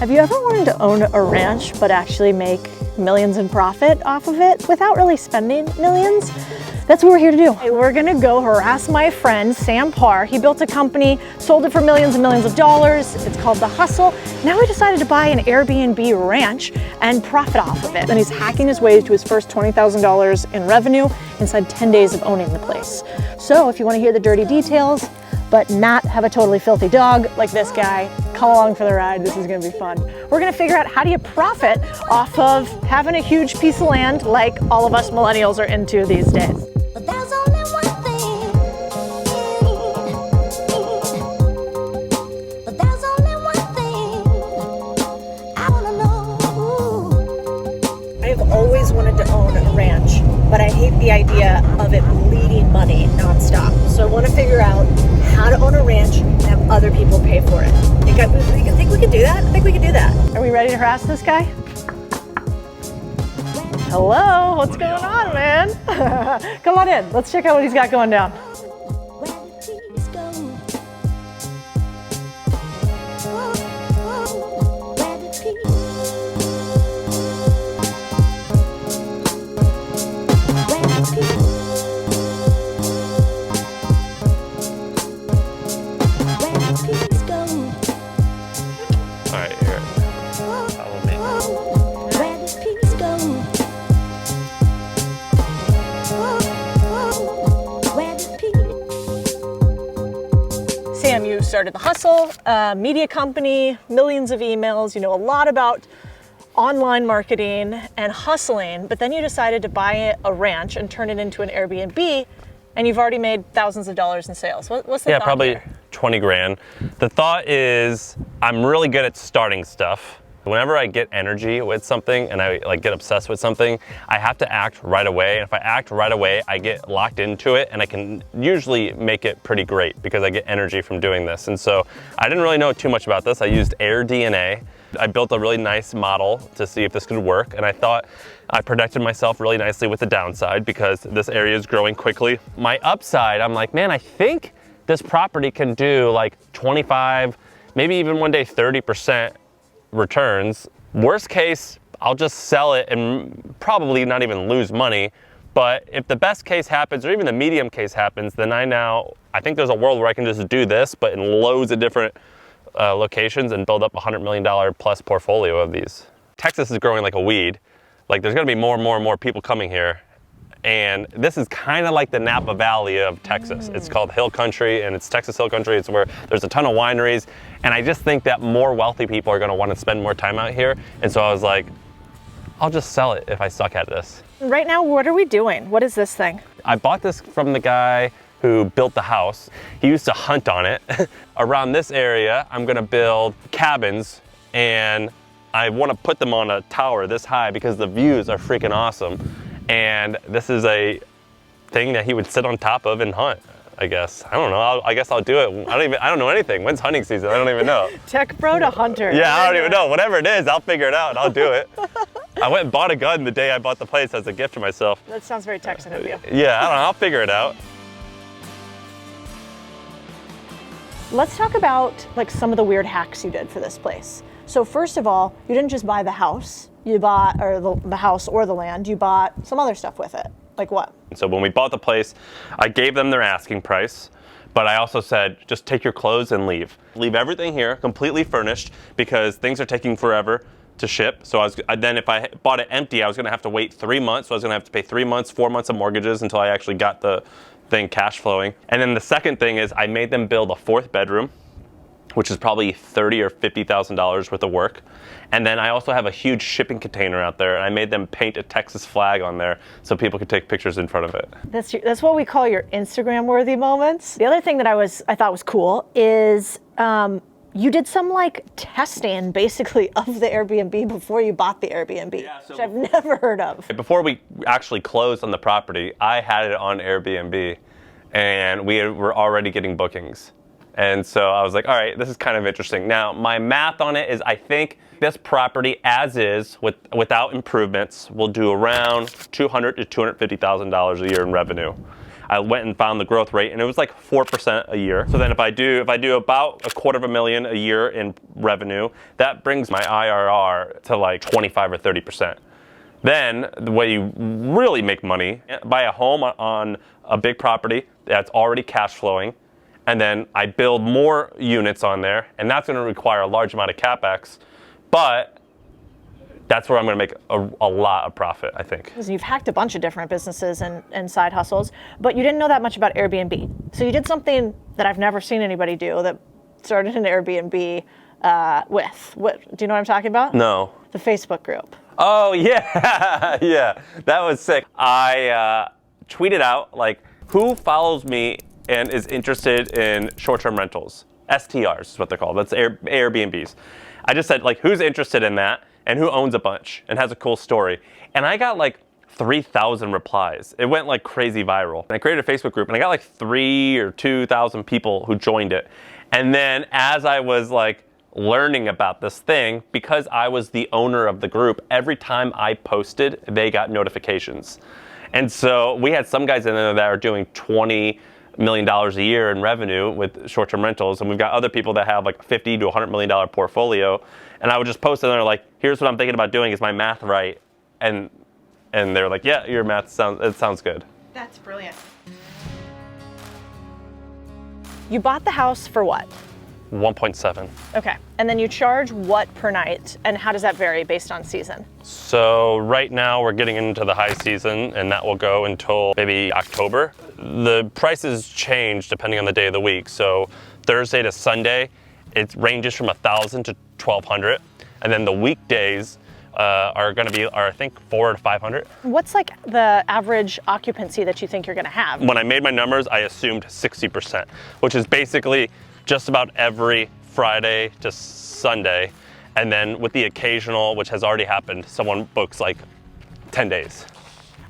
Have you ever wanted to own a ranch but actually make millions in profit off of it without really spending millions? That's what we're here to do. We're gonna go harass my friend, Sam Parr. He built a company, sold it for millions and millions of dollars. It's called The Hustle. Now he decided to buy an Airbnb ranch and profit off of it. And he's hacking his way to his first $20,000 in revenue inside 10 days of owning the place. So if you wanna hear the dirty details, but not have a totally filthy dog like this guy, come along for the ride. This is gonna be fun. We're gonna figure out how do you profit off of having a huge piece of land like all of us millennials are into these days. But there's only one thing. But there's only one thing I wanna know. I've always wanted to own a ranch, but I hate the idea of it bleeding money nonstop. So I want to figure out how to own a ranch and have other people pay for it. Think we can do that? I think we can do that. Are we ready to harass this guy? Hello, what's going on, man? Come on in. Let's check out what he's got going down. Where the trees go. Where the trees. Where the trees. Where the trees go. All right, here. Follow me. Where the trees go. Where the trees. Sam, you started The Hustle, a media company, millions of emails, you know a lot about online marketing and hustling, but then you decided to buy a ranch and turn it into an Airbnb, and you've already made thousands of dollars in sales. What's the Yeah, thought probably here? 20 grand. The thought is I'm really good at starting stuff. Whenever I get energy with something and I get obsessed with something, I have to act right away. And if I act right away, I get locked into it and I can usually make it pretty great because I get energy from doing this. And so I didn't really know too much about this. I used AirDNA. I built a really nice model to see if this could work. And I thought I protected myself really nicely with the downside because this area is growing quickly. My upside, I'm like, man, I think this property can do like 25, maybe even one day 30% returns. Worst case, I'll just sell it and probably not even lose money. But if the best case happens, or even the medium case happens, then I think there's a world where I can just do this, but in loads of different locations and build up a $100 million plus portfolio of these. Texas is growing like a weed. Like there's gonna be more and more and more people coming here. And this is kind of like the Napa Valley of Texas. It's called Hill Country, and it's Texas Hill Country. It's where there's a ton of wineries. And I just think that more wealthy people are gonna want to spend more time out here. And so I was like, I'll just sell it if I suck at this. Right now, what are we doing? What is this thing? I bought this from the guy who built the house. He used to hunt on it. Around this area, I'm gonna build cabins, and I wanna put them on a tower this high because the views are freaking awesome. And this is a thing that he would sit on top of and hunt, I guess. I don't know, I guess I'll do it. I don't know anything. When's hunting season? I don't even know. Tech bro to hunter. Yeah, I don't even know. Whatever it is, I'll figure it out and I'll do it. I went and bought a gun the day I bought the place as a gift to myself. That sounds very Texan of you. Yeah, I don't know, I'll figure it out. Let's talk about like some of the weird hacks you did for this place. So first of all, you didn't just buy the house. You bought, or the house or the land, you bought some other stuff with it. Like what? So when we bought the place, I gave them their asking price, but I also said, just take your clothes and leave. Leave everything here, completely furnished, because things are taking forever to ship. So then if I bought it empty, I was gonna have to wait 3 months. So I was gonna have to pay 3 months, 4 months of mortgages until I actually got the thing cash flowing. And then the second thing is I made them build a 4th bedroom, which is probably $30,000 or $50,000 worth of work. And then I also have a huge shipping container out there, and I made them paint a Texas flag on there so people could take pictures in front of it. That's what we call your Instagram-worthy moments. The other thing that I thought was cool is you did some like testing basically of the Airbnb before you bought the Airbnb, Yeah, so which I've never heard of. Before we actually closed on the property, I had it on Airbnb, and we were already getting bookings. And so I was like, all right, this is kind of interesting. Now, my math on it is I think this property as is, without improvements, will do around $200,000 to $250,000 a year in revenue. I went and found the growth rate, and it was like 4% a year. So then if I do about $250,000 a year in revenue, that brings my IRR to like 25 or 30%. Then the way you really make money, buy a home on a big property that's already cash flowing, and then I build more units on there, and that's going to require a large amount of CapEx, but that's where I'm going to make a lot of profit, I think. You've hacked a bunch of different businesses and side hustles, but you didn't know that much about Airbnb. So you did something that I've never seen anybody do, that started an Airbnb what? Do you know what I'm talking about? No. The Facebook group. Oh yeah, yeah, that was sick. I tweeted out like, who follows me and is interested in short-term rentals? STRs is what they're called. That's Airbnbs. I just said like, who's interested in that and who owns a bunch and has a cool story? And I got like 3,000 replies. It went like crazy viral. And I created a Facebook group and I got like 3,000 or 2,000 people who joined it. And then as I was like learning about this thing, because I was the owner of the group, every time I posted, they got notifications. And so we had some guys in there that are doing $20 million a year in revenue with short-term rentals, and we've got other people that have like $50 to $100 million portfolio. And I would just post, and they're like, "Here's what I'm thinking about doing. Is my math right?" And they're like, "Yeah, your math sounds good." That's brilliant. You bought the house for what? 1.7. Okay, and then you charge what per night, and how does that vary based on season? So right now we're getting into the high season, and that will go until maybe October. The prices change depending on the day of the week. So Thursday to Sunday, it ranges from $1,000 to $1,200, and then the weekdays are going to be, I think, $400 to $500. What's like the average occupancy that you think you're going to have? When I made my numbers, I assumed 60%, which is basically just about every Friday to Sunday, and then with the occasional, which has already happened, someone books like 10 days.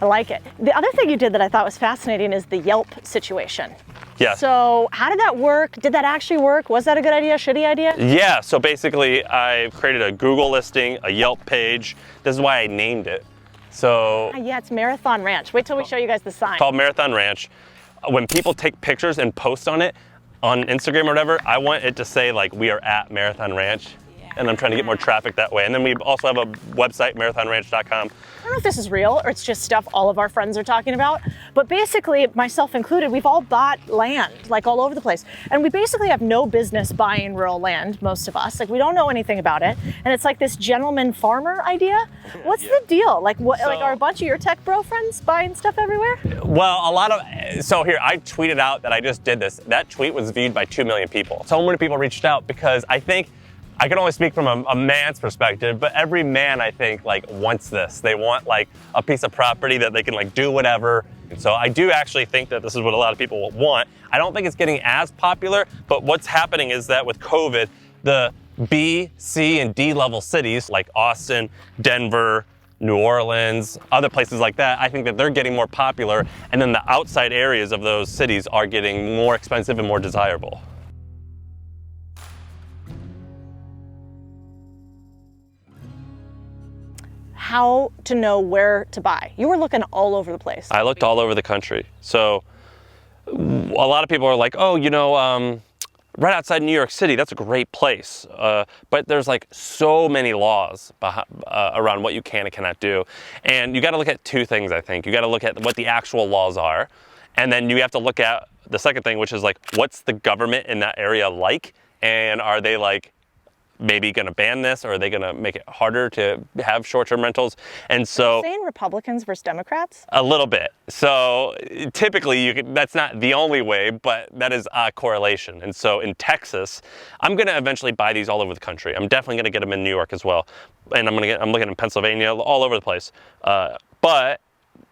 I like it. The other thing you did that I thought was fascinating is the Yelp situation. Yeah. So how did that work? Did that actually work? Was that a good idea, shitty idea? Yeah, so basically I created a Google listing, a Yelp page. This is why I named it. So Yeah, it's Marathon Ranch. Wait till we show you guys the sign. It's called Marathon Ranch. When people take pictures and post on it, on Instagram or whatever, I want it to say like, we are at Marathon Ranch. And I'm trying to get more traffic that way. And then we also have a website, marathonranch.com. I don't know if this is real or it's just stuff all of our friends are talking about, but basically, myself included, we've all bought land like all over the place. And we basically have no business buying rural land, most of us. Like we don't know anything about it. And it's like this gentleman farmer idea. What's the deal? Like what, like are a bunch of your tech bro friends buying stuff everywhere? Well, so here, I tweeted out that I just did this. That tweet was viewed by 2 million people. So many people reached out because I think, I can only speak from a man's perspective, but every man, I think, like wants this. They want like a piece of property that they can like do whatever. And so I do actually think that this is what a lot of people want. I don't think it's getting as popular, but what's happening is that with COVID, the B, C, and D level cities like Austin, Denver, New Orleans, other places like that, I think that they're getting more popular, and then the outside areas of those cities are getting more expensive and more desirable. How to know where to buy? You were looking all over the place. I looked all over the country. So a lot of people are like, oh, you know, right outside New York City, that's a great place. But there's like so many laws around what you can and cannot do. And you got to look at two things, I think. You got to look at what the actual laws are. And then you have to look at the second thing, which is like, what's the government in that area like? And are they like, maybe going to ban this, or are they going to make it harder to have short-term rentals? And so, are you saying Republicans versus Democrats? A little bit. So typically, that's not the only way, but that is a correlation. And so in Texas, I'm going to eventually buy these all over the country. I'm definitely going to get them in New York as well, and I'm looking in Pennsylvania, all over the place. But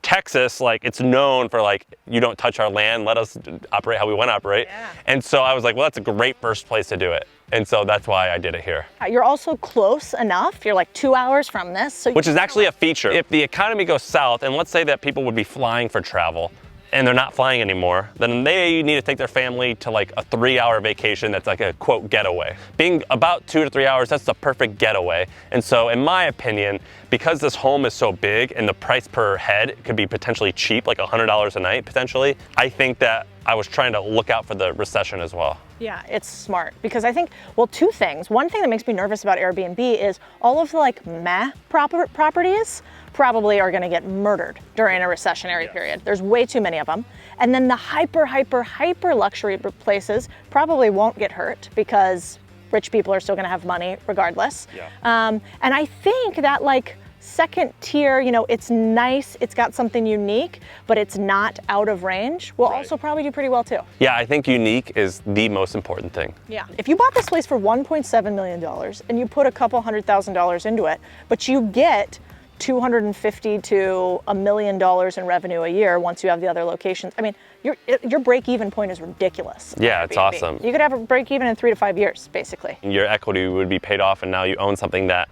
Texas, like, it's known for like, you don't touch our land, let us operate how we want to operate. Yeah. And so I was like, well, that's a great first place to do it. And so that's why I did it here. You're also close enough. You're like 2 hours from this. So which is actually a feature. If the economy goes south, and let's say that people would be flying for travel, and they're not flying anymore, then they need to take their family to like a 3-hour vacation that's like a quote getaway. Being about 2 to 3 hours, that's the perfect getaway. And so in my opinion, because this home is so big and the price per head could be potentially cheap, like $100 a night potentially, I think that I was trying to look out for the recession as well. Yeah, it's smart because I think, well, two things. One thing that makes me nervous about Airbnb is all of the like meh properties probably are gonna get murdered during a recessionary period. There's way too many of them. And then the hyper luxury places probably won't get hurt because rich people are still gonna have money regardless. Yeah. And I think that like second tier, you know, it's nice, it's got something unique, but it's not out of range, will also probably do pretty well too. Yeah, I think unique is the most important thing. Yeah. If you bought this place for $1.7 million and you put a couple $100,000 into it, but you get $250 to $1 million in revenue a year once you have the other locations. I mean, your break-even point is ridiculous. Yeah, it's awesome. You could have a break-even in 3 to 5 years, basically. Your equity would be paid off, and now you own something that,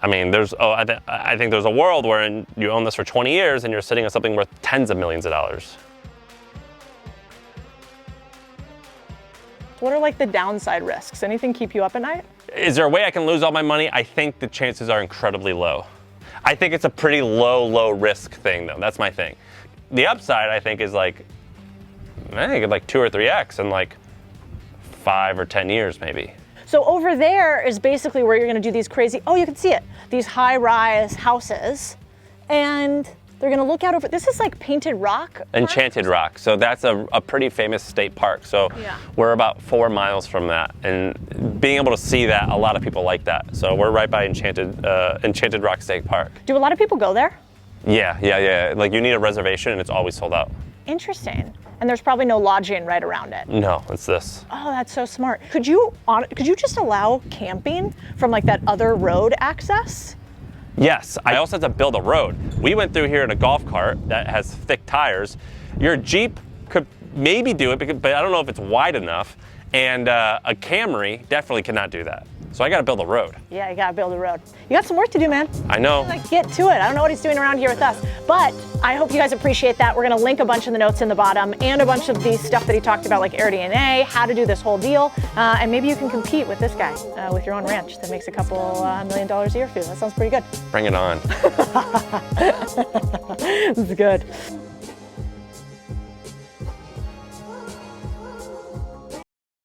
I mean, I think there's a world where you own this for 20 years and you're sitting on something worth tens of millions of dollars. What are like the downside risks? Anything keep you up at night? Is there a way I can lose all my money? I think the chances are incredibly low. I think it's a pretty low risk thing though. That's my thing. The upside I think is like, I think like 2 or 3x in like 5 or 10 years maybe. So over there is basically where you're gonna do these crazy, oh, you can see it, these high-rise houses, and they're gonna look out over, this is like Painted Rock? Enchanted Rock, so that's a pretty famous state park. So we're about 4 miles from that, and being able to see that, a lot of people like that. So we're right by Enchanted Rock State Park. Do a lot of people go there? Yeah. Like you need a reservation and it's always sold out. Interesting. And there's probably no lodging right around it. No, it's this. Oh, that's so smart. Could you just allow camping from like that other road access? Yes, I also had to build a road. We went through here in a golf cart that has thick tires. Your Jeep could maybe do it, but I don't know if it's wide enough. And a Camry definitely cannot do that. So I gotta build a road. Yeah, you gotta build a road. You got some work to do, man. I know. Like, get to it. I don't know what he's doing around here with us, but I hope you guys appreciate that. We're gonna link a bunch of the notes in the bottom and a bunch of the stuff that he talked about, like AirDNA, how to do this whole deal, and maybe you can compete with this guy with your own ranch that makes a couple $1 million a year for you. That sounds pretty good. Bring it on. This is good.